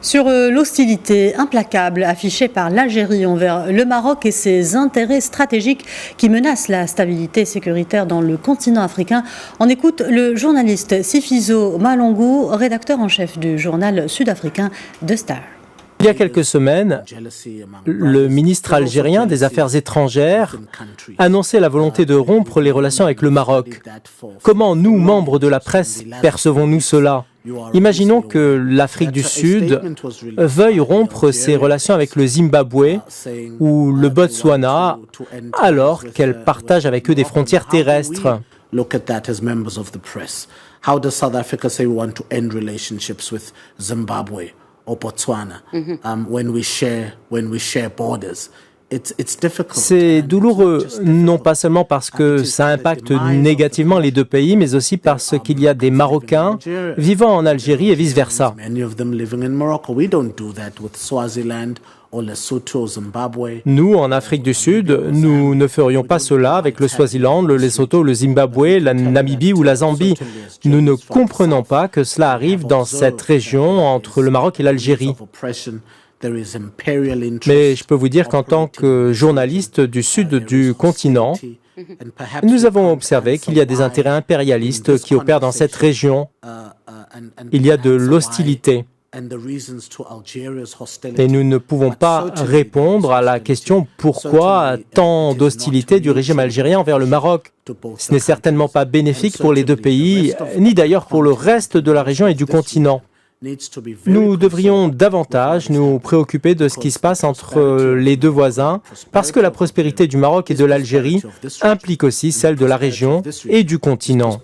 Sur l'hostilité implacable affichée par l'Algérie envers le Maroc et ses intérêts stratégiques qui menacent la stabilité sécuritaire dans le continent africain, on écoute le journaliste Sifiso Malongou, rédacteur en chef du journal sud-africain The Star. Il y a quelques semaines, le ministre algérien des Affaires étrangères annonçait la volonté de rompre les relations avec le Maroc. Comment nous, membres de la presse, percevons-nous cela ? Imaginons que l'Afrique du Sud veuille rompre ses relations avec le Zimbabwe ou le Botswana alors qu'elle partage avec eux des frontières terrestres. Look at that as members of the press. How does South Africa say we want to end relationships with Zimbabwe or Botswana when we share borders? It's difficult. C'est douloureux, non pas seulement parce que ça impacte négativement les deux pays, mais aussi parce qu'il y a des Marocains vivant en Algérie et vice-versa. Many of them living in Morocco. We don't do that with Swaziland or Lesotho or Zimbabwe. Nous, en Afrique du Sud, nous ne ferions pas cela avec le Swaziland, le Lesotho, le Zimbabwe, la Namibie ou la Zambie. Nous ne comprenons pas que cela arrive dans cette région entre le Maroc et l'Algérie. Mais je peux vous dire qu'en tant que journaliste du sud du continent, nous avons observé qu'il y a des intérêts impérialistes qui opèrent dans cette région. Il y a de l'hostilité. Et nous ne pouvons pas répondre à la question pourquoi tant d'hostilité du régime algérien envers le Maroc. Ce n'est certainement pas bénéfique pour les deux pays, ni d'ailleurs pour le reste de la région et du continent. Nous devrions davantage nous préoccuper de ce qui se passe entre les deux voisins, parce que la prospérité du Maroc et de l'Algérie implique aussi celle de la région et du continent.